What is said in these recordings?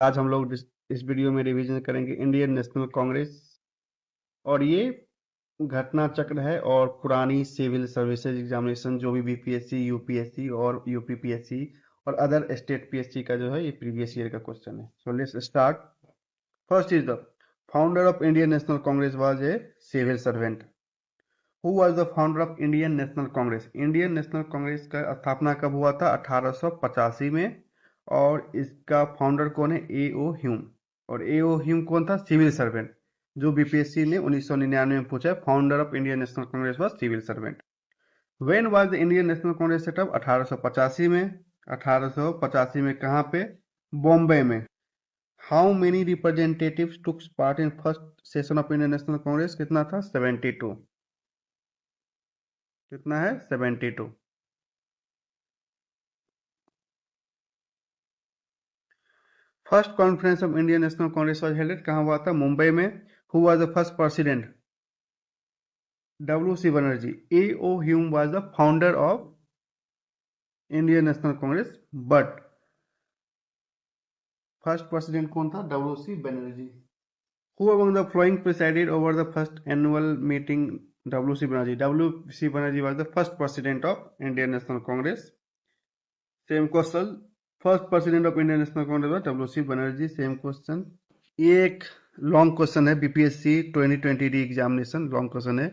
आज हम लोग इस वीडियो में रिवीजन करेंगे इंडियन नेशनल कांग्रेस। और ये घटना चक्र है और पुरानी सिविल सर्विसेज एग्जामिनेशन जो भी बीपीएससी, यूपीएससी और यूपीपीएससी और अदर स्टेट पीएससी का जो है ये प्रीवियस ईयर का क्वेश्चन है। So let's start. First is the founder of Indian National Congress was a civil servant. Who was the founder of Indian National Congress? Indian National Congress का स्थापना कब हुआ था? 1885 में। और इसका फाउंडर कौन है? ए ओ ह्यूम। और ए ओ ह्यूम कौन था? Civil servant. जो बीपीएससी ने 1999 में पूछा है, founder of Indian National Congress was civil servant. When was the Indian National Congress set up? 1885 में। 1885 में कहाँ पे? बॉम्बे में। How many representatives took part in first session of Indian National Congress? कितना था? 72। कितना है? 72। First conference of Indian National Congress was held कहाँ हुआ था? मुंबई में। Who was the first president? W C Banerjee. A O Hume was the founder of Indian National Congress, but first president कौन था? W C Banerjee. Who among the following presided over the first annual meeting? W C Banerjee. W C Banerjee was the first president of Indian National Congress. Same question. First president of Indian National Congress was W C Banerjee. Same question. ये एक long question है, BPSC 2020 the examination long question है।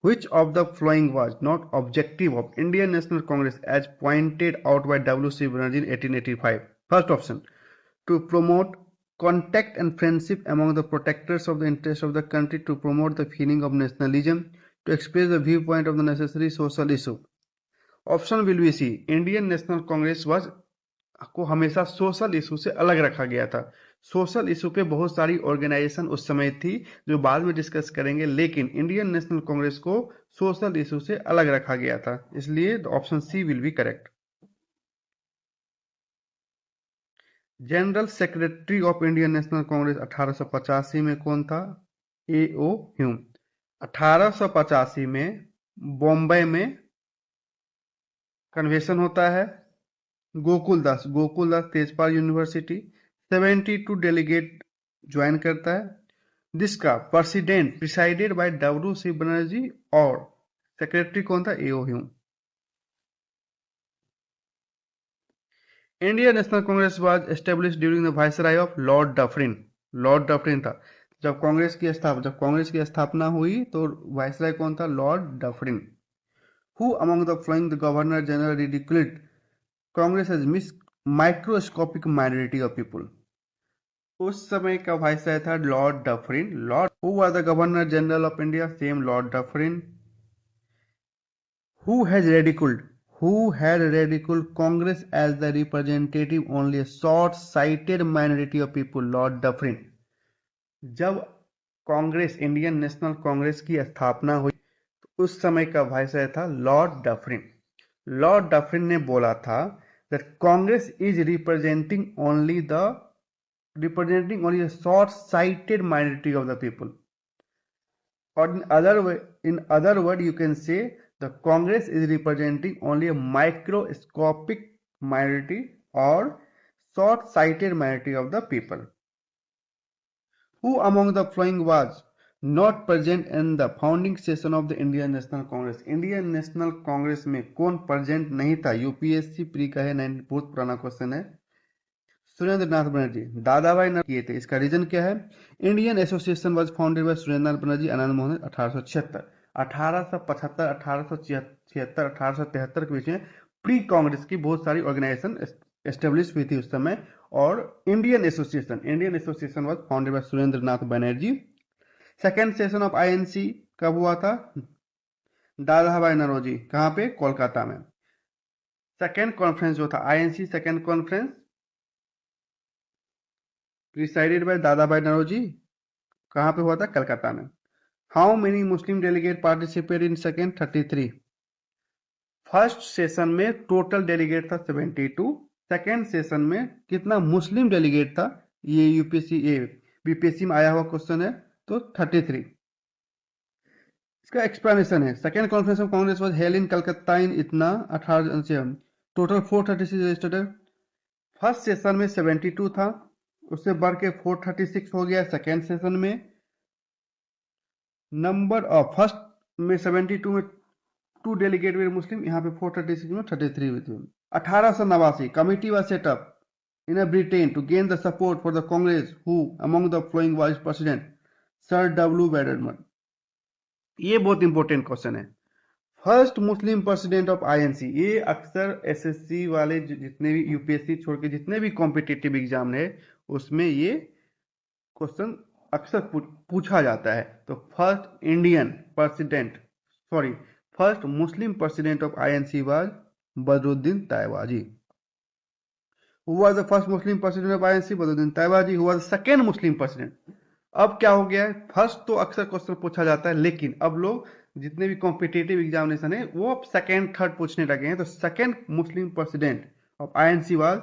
Which of the following was not objective of Indian National Congress as pointed out by W.C. Banerjee in 1885? First option, to promote contact and friendship among the protectors of the interests of the country, to promote the feeling of nationalism, to express the viewpoint of the necessary social issue. Option will be C. Indian National Congress was को हमेशा social issue से अलग रखा गया था। Social issue पे बहुत सारी ऑर्गेनाइजेशन उस समय थी जो बाद में डिस्कस करेंगे, लेकिन इंडियन नेशनल कांग्रेस को सोशल इशू से अलग रखा गया था, इसलिए option C will be correct. General secretary of Indian National Congress 1885 में कौन था? A O Hume. 1885 में बॉम्बे में कन्वेंशन होता है। Gokuldas Tejpal university 72 delegate join करता है। जिसका president presided by W C Banerjee और सेक्रेटरी कौन था? A O Hume. Indian National Congress was established during the viceroy of Lord Dufferin. Lord Dufferin था जब कांग्रेस की स्थापना हुई तो वाइसराय कौन था? Lord Dufferin. Who among the flowing the governor general ridiculed Congress has miss microscopic minority of people? उस समय का वाइसराय था Lord Dufferin. Lord who was the governor general of India? Same Lord Dufferin. Who has ridiculed Congress as the representative only a short-sighted minority of people? Lord Dufferin। जब Congress Indian National Congress की स्थापना हुई तो उस समय का viceroy था Lord Dufferin. Lord Dufferin ने बोला था that Congress is representing only a short-sighted minority of the people. Or in other word, you can say the Congress is representing only a microscopic minority or short-sighted minority of the people. Who among the following was not present in the founding session of the Indian National Congress? Indian National Congress में कौन present नहीं था? UPSC pre का है, बहुत पुराना question है। सुरेंद्र नाथ बनर्जी। दादा भाई किए थे, इसका रीजन क्या है? Indian association was founded by Surendra नाथ बनर्जी, आनंद मोहन 1876। 1875, 1876, 1873 के बीच में प्री कांग्रेस की बहुत सारी ऑर्गेनाइजेशन एस्टेब्लिश हुई थी उस समय। और Indian association was founded by Surendra Nath Banerjee. Second session of INC कब हुआ था? दादा भाई नौरोजी। कहाँ पे? कोलकाता में। सेकेंड कॉन्फ्रेंस जो था INC second conference presided bye दादा भाई नौरोजी, कहाँ पे हुआ था? कलकत्ता में। How many Muslim delegate participate in second? 33। First session में टोटल डेलीगेट था 72। सेकेंड सेशन में कितना मुस्लिम डेलीगेट था? ये बीपीएससी में आया हुआ क्वेश्चन है, तो 33। इसका एक्सप्लेनेशन है, second conference of Congress was held in Calcutta in इतना 18 टोटल 436 रजिस्टर्ड। फर्स्ट सेशन में 72 था उससे बढ़ के 436 हो गया सेकेंड सेशन में। नंबर ऑफ फर्स्ट में 72 में 2 डेलीगेट वे मुस्लिम, यहाँ पे 436 में 33 हुए थे। 1889 committee was set up in Britain to gain the support for the Congress, who among the following vice president Sir W. Baderman। ये बहुत इंपॉर्टेंट क्वेश्चन है। First Muslim president of INC, ये अक्सर एसएससी वाले जितने भी यूपीएससी छोड़ के जितने भी कॉम्पिटिटिव एग्जाम है उसमें ये क्वेश्चन अक्सर पूछा जाता है। तो first Muslim president of INC was Badruddin Tyabji. Who was the first Muslim president of INC? Badruddin Tyabji. Who was the second Muslim president? अब क्या हो गया है, फर्स्ट तो अक्सर क्वेश्चन पूछा जाता है, लेकिन अब लोग जितने भी कॉम्पिटिटिव एग्जामिनेशन है वो अब सेकेंड थर्ड पूछने लगे हैं। तो second Muslim president of INC was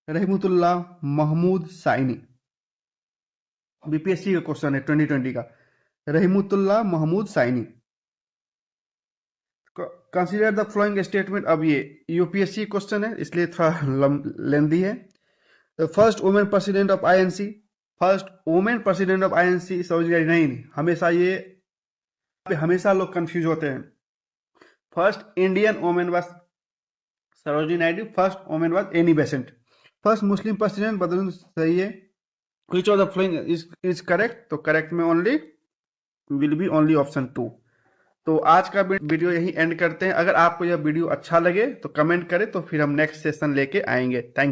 Rahmatullah Mahmud Sayani. BPSC का क्वेश्चन है 2020 का, Rahmatullah Mahmud Sayani. Consider the following statement. अब ये यूपीएससी क्वेश्चन है इसलिए थोड़ा लेंदी है। First women president of INC, first women president of INC Sarojini नहीं, हमेशा लोग कंफ्यूज होते हैं। First Indian women was Sarojini Naidu, first women was Annie Besant. First Muslim president Badruddin, सही है। Which of the following is correct? तो करेक्ट में only will be only option 2। तो आज का वीडियो यही एंड करते हैं। अगर आपको यह वीडियो अच्छा लगे तो कमेंट करें, तो फिर हम नेक्स्ट सेशन लेके आएंगे। Thank you.